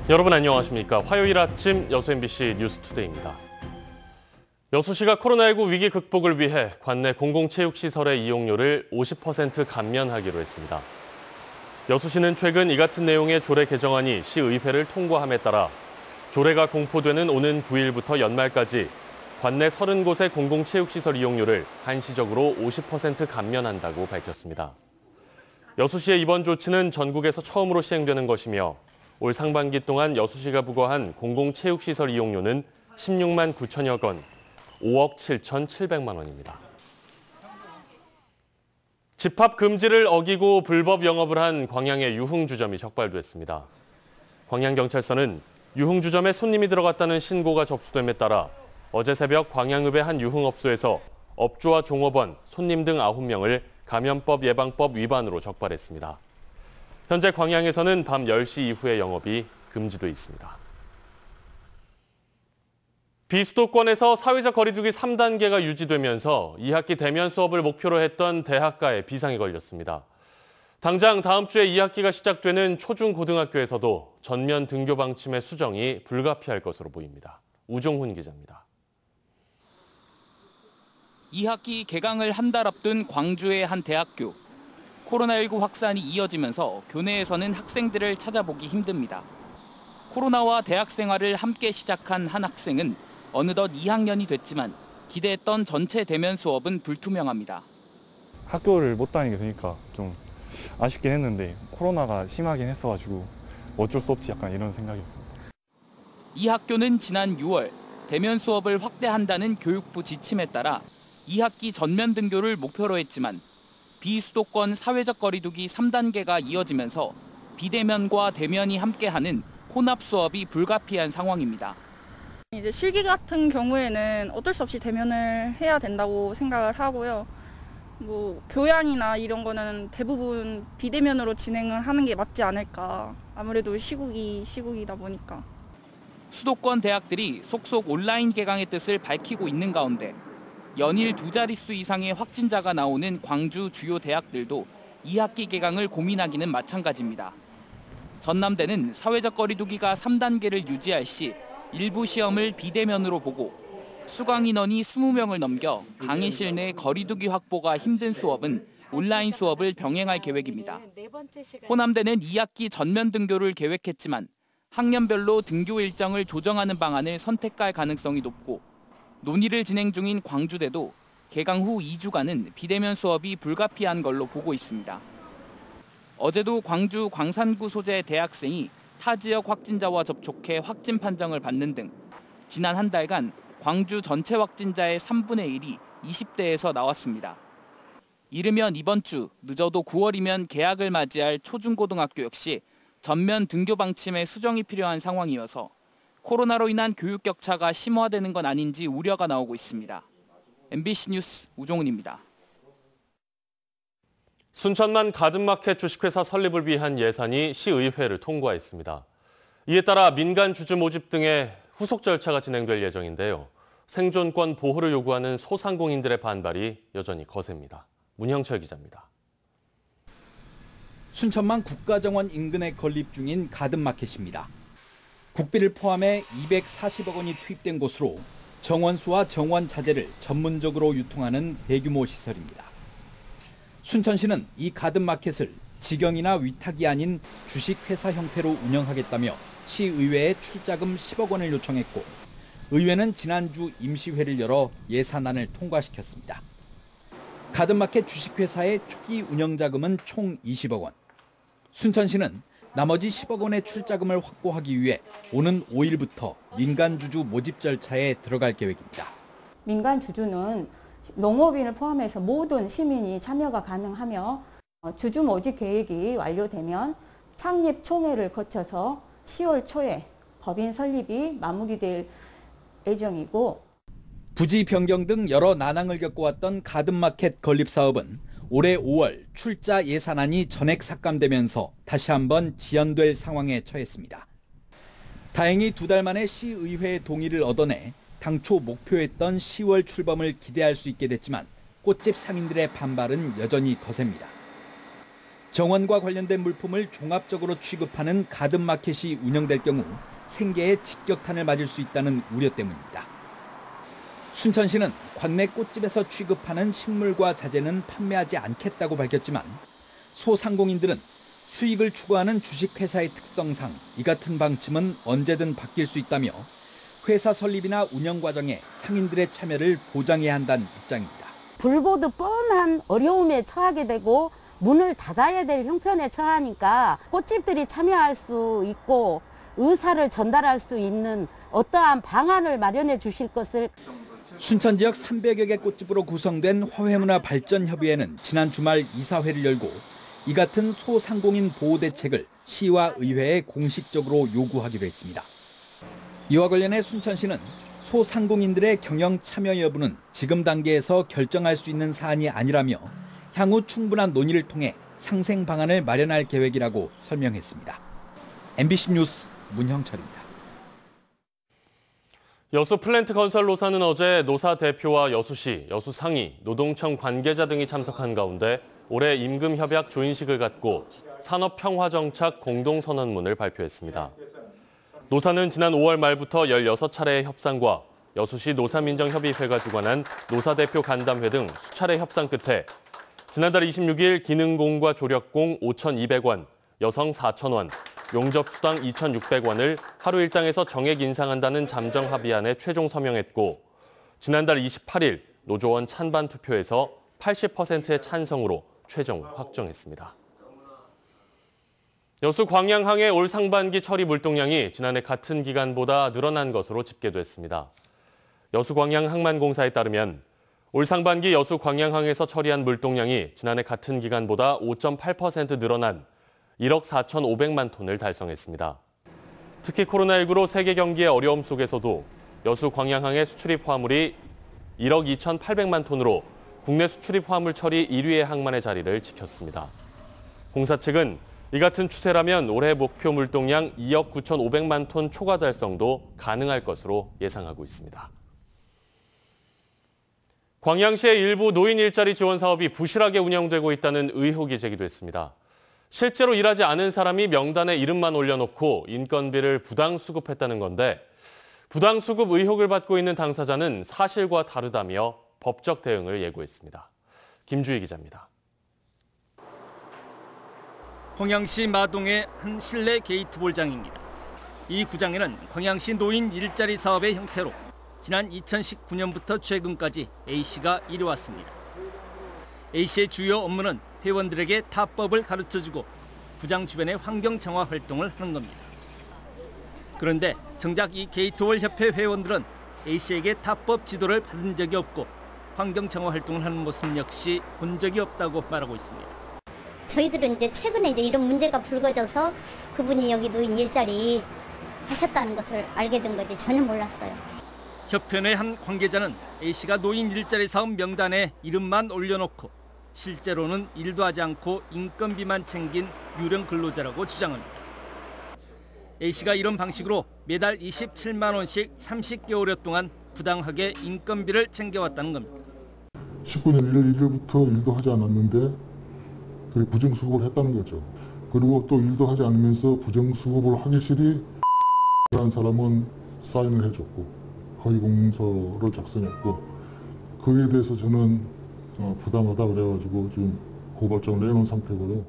여러분 안녕하십니까? 화요일 아침 여수 MBC 뉴스투데이입니다. 여수시가 코로나19 위기 극복을 위해 관내 공공체육시설의 이용료를 50% 감면하기로 했습니다. 여수시는 최근 이 같은 내용의 조례 개정안이 시의회를 통과함에 따라 조례가 공포되는 오는 9일부터 연말까지 관내 30곳의 공공체육시설 이용료를 한시적으로 50% 감면한다고 밝혔습니다. 여수시의 이번 조치는 전국에서 처음으로 시행되는 것이며 올 상반기 동안 여수시가 부과한 공공체육시설 이용료는 16만 9천여 건, 5억 7,700만 원입니다. 집합 금지를 어기고 불법 영업을 한 광양의 유흥주점이 적발됐습니다. 광양경찰서는 유흥주점에 손님이 들어갔다는 신고가 접수됨에 따라 어제 새벽 광양읍의 한 유흥업소에서 업주와 종업원, 손님 등 9명을 감염법 예방법 위반으로 적발했습니다. 현재 광양에서는 밤 10시 이후의 영업이 금지돼 있습니다. 비수도권에서 사회적 거리 두기 3단계가 유지되면서 2학기 대면 수업을 목표로 했던 대학가에 비상이 걸렸습니다. 당장 다음 주에 2학기가 시작되는 초중고등학교에서도 전면 등교 방침의 수정이 불가피할 것으로 보입니다. 우종훈 기자입니다. 2학기 개강을 한 달 앞둔 광주의 한 대학교. 코로나19 확산이 이어지면서 교내에서는 학생들을 찾아보기 힘듭니다. 코로나와 대학 생활을 함께 시작한 한 학생은 어느덧 2학년이 됐지만 기대했던 전체 대면 수업은 불투명합니다. 학교를 못 다니게 되니까 좀 아쉽긴 했는데 코로나가 심하긴 했어가지고 어쩔 수 없지 약간 이런 생각이었습니다. 이 학교는 지난 6월 대면 수업을 확대한다는 교육부 지침에 따라 2학기 전면 등교를 목표로 했지만 비수도권 사회적 거리 두기 3단계가 이어지면서 비대면과 대면이 함께하는 혼합 수업이 불가피한 상황입니다. 이제 실기 같은 경우에는 어쩔 수 없이 대면을 해야 된다고 생각을 하고요. 교양이나 이런 거는 대부분 비대면으로 진행을 하는 게 맞지 않을까. 아무래도 시국이다 보니까. 수도권 대학들이 속속 온라인 개강의 뜻을 밝히고 있는 가운데 연일 2자릿수 이상의 확진자가 나오는 광주 주요 대학들도 2학기 개강을 고민하기는 마찬가지입니다. 전남대는 사회적 거리 두기가 3단계를 유지할 시 일부 시험을 비대면으로 보고 수강 인원이 20명을 넘겨 강의실 내 거리 두기 확보가 힘든 수업은 온라인 수업을 병행할 계획입니다. 호남대는 2학기 전면 등교를 계획했지만 학년별로 등교 일정을 조정하는 방안을 선택할 가능성이 높고 논의를 진행 중인 광주대도 개강 후 2주간은 비대면 수업이 불가피한 걸로 보고 있습니다. 어제도 광주 광산구 소재 대학생이 타 지역 확진자와 접촉해 확진 판정을 받는 등 지난 한 달간 광주 전체 확진자의 3분의 1이 20대에서 나왔습니다. 이르면 이번 주, 늦어도 9월이면 개학을 맞이할 초중고등학교 역시 전면 등교 방침의 수정이 필요한 상황이어서 코로나로 인한 교육 격차가 심화되는 건 아닌지 우려가 나오고 있습니다. MBC 뉴스 우종훈입니다. 순천만 가든마켓 주식회사 설립을 위한 예산이 시의회를 통과했습니다. 이에 따라 민간 주주 모집 등의 후속 절차가 진행될 예정인데요. 생존권 보호를 요구하는 소상공인들의 반발이 여전히 거셉니다. 문형철 기자입니다. 순천만 국가정원 인근에 건립 중인 가든마켓입니다. 국비를 포함해 240억 원이 투입된 곳으로 정원수와 정원 자재를 전문적으로 유통하는 대규모 시설입니다. 순천시는 이 가든마켓을 직영이나 위탁이 아닌 주식회사 형태로 운영하겠다며 시의회에 출자금 10억 원을 요청했고 의회는 지난주 임시회를 열어 예산안을 통과시켰습니다. 가든마켓 주식회사의 초기 운영자금은 총 20억 원. 순천시는 나머지 10억 원의 출자금을 확보하기 위해 오는 5일부터 민간 주주 모집 절차에 들어갈 계획입니다. 민간 주주는 농업인을 포함해서 모든 시민이 참여가 가능하며 주주 모집 계획이 완료되면 창립 총회를 거쳐서 10월 초에 법인 설립이 마무리될 예정이고 부지 변경 등 여러 난항을 겪어왔던 가든마켓 건립 사업은 올해 5월 출자 예산안이 전액 삭감되면서 다시 한번 지연될 상황에 처했습니다. 다행히 2달 만에 시의회의 동의를 얻어내 당초 목표했던 10월 출범을 기대할 수 있게 됐지만 꽃집 상인들의 반발은 여전히 거셉니다. 정원과 관련된 물품을 종합적으로 취급하는 가든마켓이 운영될 경우 생계에 직격탄을 맞을 수 있다는 우려 때문입니다. 순천시는 관내 꽃집에서 취급하는 식물과 자재는 판매하지 않겠다고 밝혔지만 소상공인들은 수익을 추구하는 주식회사의 특성상 이 같은 방침은 언제든 바뀔 수 있다며 회사 설립이나 운영 과정에 상인들의 참여를 보장해야 한다는 입장입니다. 불보듯 뻔한 어려움에 처하게 되고 문을 닫아야 될 형편에 처하니까 꽃집들이 참여할 수 있고 의사를 전달할 수 있는 어떠한 방안을 마련해 주실 것을. 순천 지역 300여 개 꽃집으로 구성된 화훼문화발전협의회는 지난 주말 이사회를 열고 이 같은 소상공인 보호 대책을 시와 의회에 공식적으로 요구하기로 했습니다. 이와 관련해 순천시는 소상공인들의 경영 참여 여부는 지금 단계에서 결정할 수 있는 사안이 아니라며 향후 충분한 논의를 통해 상생 방안을 마련할 계획이라고 설명했습니다. MBC 뉴스 문형철입니다. 여수 플랜트 건설 노사는 어제 노사 대표와 여수시, 여수상위, 노동청 관계자 등이 참석한 가운데 올해 임금협약 조인식을 갖고 산업평화정착 공동선언문을 발표했습니다. 노사는 지난 5월 말부터 16차례의 협상과 여수시 노사민정협의회가 주관한 노사대표 간담회 등 수차례 협상 끝에 지난달 26일 기능공과 조력공 5,200원, 여성 4,000원, 용접수당 2,600원을 하루 일당에서 정액 인상한다는 잠정 합의안에 최종 서명했고 지난달 28일 노조원 찬반 투표에서 80%의 찬성으로 최종 확정했습니다. 여수 광양항의 올 상반기 처리 물동량이 지난해 같은 기간보다 늘어난 것으로 집계됐습니다. 여수 광양항만공사에 따르면 올 상반기 여수 광양항에서 처리한 물동량이 지난해 같은 기간보다 5.8% 늘어난 1억 4,500만 톤을 달성했습니다. 특히 코로나19로 세계 경기의 어려움 속에서도 여수 광양항의 수출입 화물이 1억 2,800만 톤으로 국내 수출입 화물 처리 1위의 항만의 자리를 지켰습니다. 공사 측은 이 같은 추세라면 올해 목표 물동량 2억 9,500만 톤 초과 달성도 가능할 것으로 예상하고 있습니다. 광양시의 일부 노인 일자리 지원 사업이 부실하게 운영되고 있다는 의혹이 제기됐습니다. 실제로 일하지 않은 사람이 명단에 이름만 올려놓고 인건비를 부당 수급했다는 건데 부당 수급 의혹을 받고 있는 당사자는 사실과 다르다며 법적 대응을 예고했습니다. 김주희 기자입니다. 광양시 마동의 한 실내 게이트볼장입니다. 이 구장에는 광양시 노인 일자리 사업의 형태로 지난 2019년부터 최근까지 A씨가 일해왔습니다. A씨의 주요 업무는 회원들에게 타법을 가르쳐주고 구장 주변의 환경 정화 활동을 하는 겁니다. 그런데 정작 이 게이트볼 협회 회원들은 A씨에게 타법 지도를 받은 적이 없고 환경 정화 활동을 하는 모습 역시 본 적이 없다고 말하고 있습니다. 저희들은 이제 최근에 이런 문제가 불거져서 그분이 여기 노인 일자리 하셨다는 것을 알게 된 거지 전혀 몰랐어요. 협회 내 한 관계자는 A씨가 노인 일자리 사업 명단에 이름만 올려놓고 실제로는 일도 하지 않고 인건비만 챙긴 유령 근로자라고 주장합니다. A씨가 이런 방식으로 매달 27만 원씩 30개월여 동안 부당하게 인건비를 챙겨왔다는 겁니다. 19년 1월 1일부터 일도 하지 않았는데 부정수급을 했다는 거죠. 그리고 또 일도 하지 않으면서 부정수급을 하기 싫이 라는 사람은 사인을 해줬고 허위공문서를 작성했고 그에 대해서 저는 부당하다 그래가지고 지금 고발장을 내놓은 상태고요.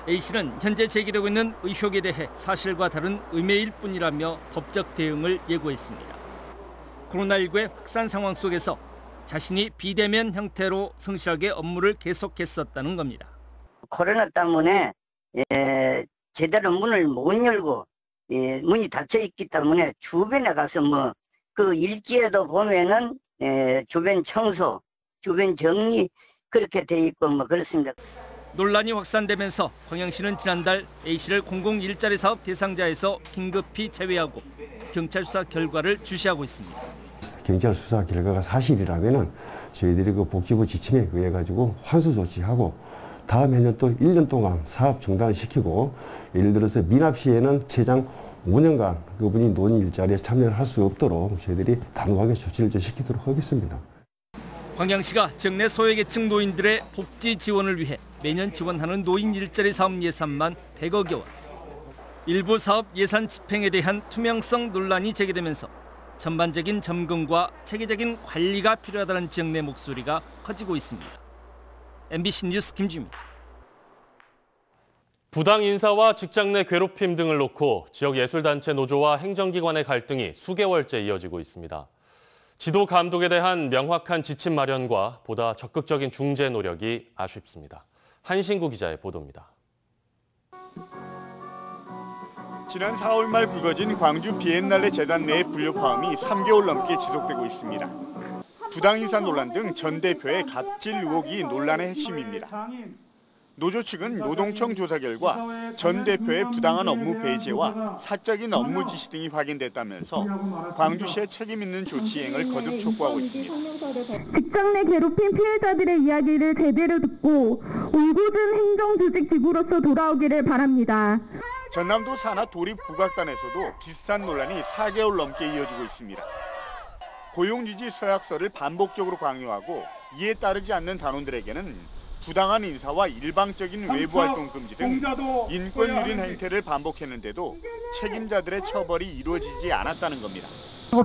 A씨는 현재 제기되고 있는 의혹에 대해 사실과 다른 의매일 뿐이라며 법적 대응을 예고했습니다. 코로나19의 확산 상황 속에서 자신이 비대면 형태로 성실하게 업무를 계속했었다는 겁니다. 코로나 때문에 제대로 문을 못 열고 문이 닫혀 있기 때문에 주변에 가서 그 일지에도 보면은 주변 청소, 주변 정리 그렇게 돼 있고 그렇습니다. 논란이 확산되면서 광양시는 지난달 A씨를 공공일자리 사업 대상자에서 긴급히 제외하고 경찰 수사 결과를 주시하고 있습니다. 경찰 수사 결과가 사실이라면은 저희들이 그 복지부 지침에 의해 가지고 환수 조치하고 다음 해년 또 1년 동안 사업 중단시키고 예를 들어서 미납 시에는 최장 5년간 그분이 노인 일자리에 참여를 할 수 없도록 저희들이 단호하게 조치를 시키도록 하겠습니다. 광양시가 지역 소외계층 노인들의 복지 지원을 위해 매년 지원하는 노인 일자리 사업 예산만 100억여 원. 일부 사업 예산 집행에 대한 투명성 논란이 제기되면서 전반적인 점검과 체계적인 관리가 필요하다는 지역 내 목소리가 커지고 있습니다. MBC 뉴스 김주입니다. 부당 인사와 직장 내 괴롭힘 등을 놓고 지역 예술단체 노조와 행정기관의 갈등이 수개월째 이어지고 있습니다. 지도 감독에 대한 명확한 지침 마련과 보다 적극적인 중재 노력이 아쉽습니다. 한신구 기자의 보도입니다. 지난 4월 말 불거진 광주 비엔날레 재단 내 불협화음이 3개월 넘게 지속되고 있습니다. 부당 인사 논란 등 전 대표의 갑질 의혹이 논란의 핵심입니다. 노조 측은 노동청 조사 결과 전 대표의 부당한 업무 배제와 사적인 업무 지시 등이 확인됐다면서 광주시의 책임 있는 조치 이행을 거듭 촉구하고 있습니다. 직장 내 괴롭힘 피해자들의 이야기를 제대로 듣고 올곧은 행정조직 기구로서 돌아오기를 바랍니다. 전남도 산하 도립국악단에서도 비슷한 논란이 4개월 넘게 이어지고 있습니다. 고용유지 서약서를 반복적으로 강요하고 이에 따르지 않는 단원들에게는 부당한 인사와 일방적인 외부활동 금지 등 인권 유린 행태를 반복했는데도 책임자들의 처벌이 이루어지지 않았다는 겁니다.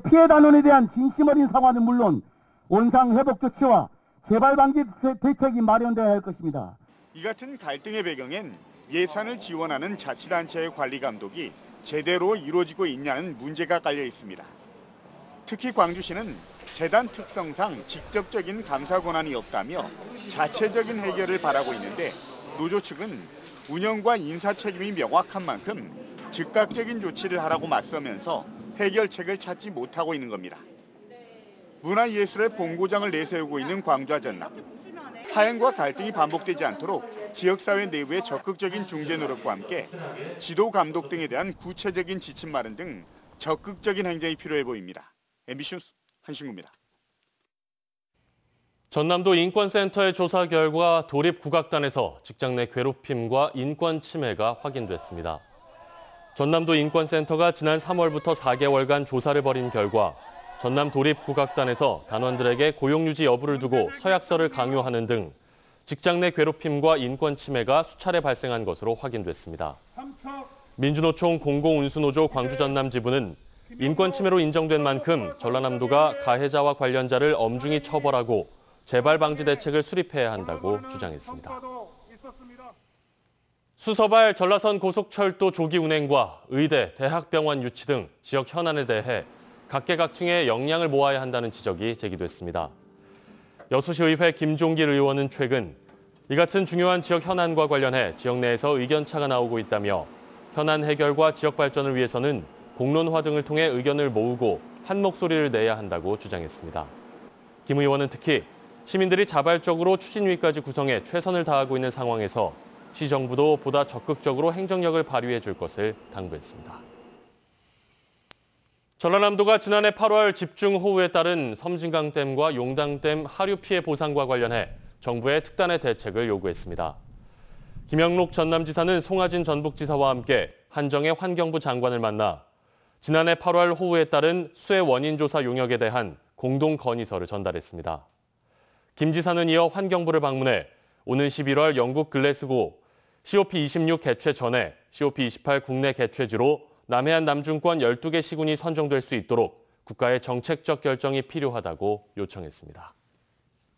피해 단원에 대한 진심 어린 사과는 물론 원상 회복 조치와 재발 방지 대책이 마련돼야 할 것입니다. 이 같은 갈등의 배경엔 예산을 지원하는 자치단체의 관리 감독이 제대로 이루어지고 있냐는 문제가 깔려 있습니다. 특히 광주시는 재단 특성상 직접적인 감사 권한이 없다며 자체적인 해결을 바라고 있는데 노조 측은 운영과 인사 책임이 명확한 만큼 즉각적인 조치를 하라고 맞서면서 해결책을 찾지 못하고 있는 겁니다. 문화예술의 본고장을 내세우고 있는 광주와 전남. 하행과 갈등이 반복되지 않도록 지역사회 내부의 적극적인 중재 노력과 함께 지도 감독 등에 대한 구체적인 지침 마련 등 적극적인 행정이 필요해 보입니다. MBC 뉴스 한신구입니다. 전남도 인권센터의 조사 결과 도립국악단에서 직장 내 괴롭힘과 인권 침해가 확인됐습니다. 전남도 인권센터가 지난 3월부터 4개월간 조사를 벌인 결과 전남 도립국악단에서 단원들에게 고용유지 여부를 두고 서약서를 강요하는 등 직장 내 괴롭힘과 인권 침해가 수차례 발생한 것으로 확인됐습니다. 민주노총 공공운수노조 광주 전남 지부는 인권 침해로 인정된 만큼 전라남도가 가해자와 관련자를 엄중히 처벌하고 재발 방지 대책을 수립해야 한다고 주장했습니다. 수서발 전라선 고속철도 조기 운행과 의대, 대학병원 유치 등 지역 현안에 대해 각계각층의 역량을 모아야 한다는 지적이 제기됐습니다. 여수시의회 김종길 의원은 최근 이 같은 중요한 지역 현안과 관련해 지역 내에서 의견차가 나오고 있다며 현안 해결과 지역 발전을 위해서는 공론화 등을 통해 의견을 모으고 한 목소리를 내야 한다고 주장했습니다. 김 의원은 특히 시민들이 자발적으로 추진위까지 구성해 최선을 다하고 있는 상황에서 시정부도 보다 적극적으로 행정력을 발휘해 줄 것을 당부했습니다. 전라남도가 지난해 8월 집중호우에 따른 섬진강댐과 용당댐 하류 피해 보상과 관련해 정부의 특단의 대책을 요구했습니다. 김영록 전남지사는 송하진 전북지사와 함께 한정혜 환경부 장관을 만나 지난해 8월 호우에 따른 수해 원인 조사 용역에 대한 공동 건의서를 전달했습니다. 김 지사는 이어 환경부를 방문해 오는 11월 영국 글래스고 COP26 개최 전에 COP28 국내 개최지로 남해안 남중권 12개 시군이 선정될 수 있도록 국가의 정책적 결정이 필요하다고 요청했습니다.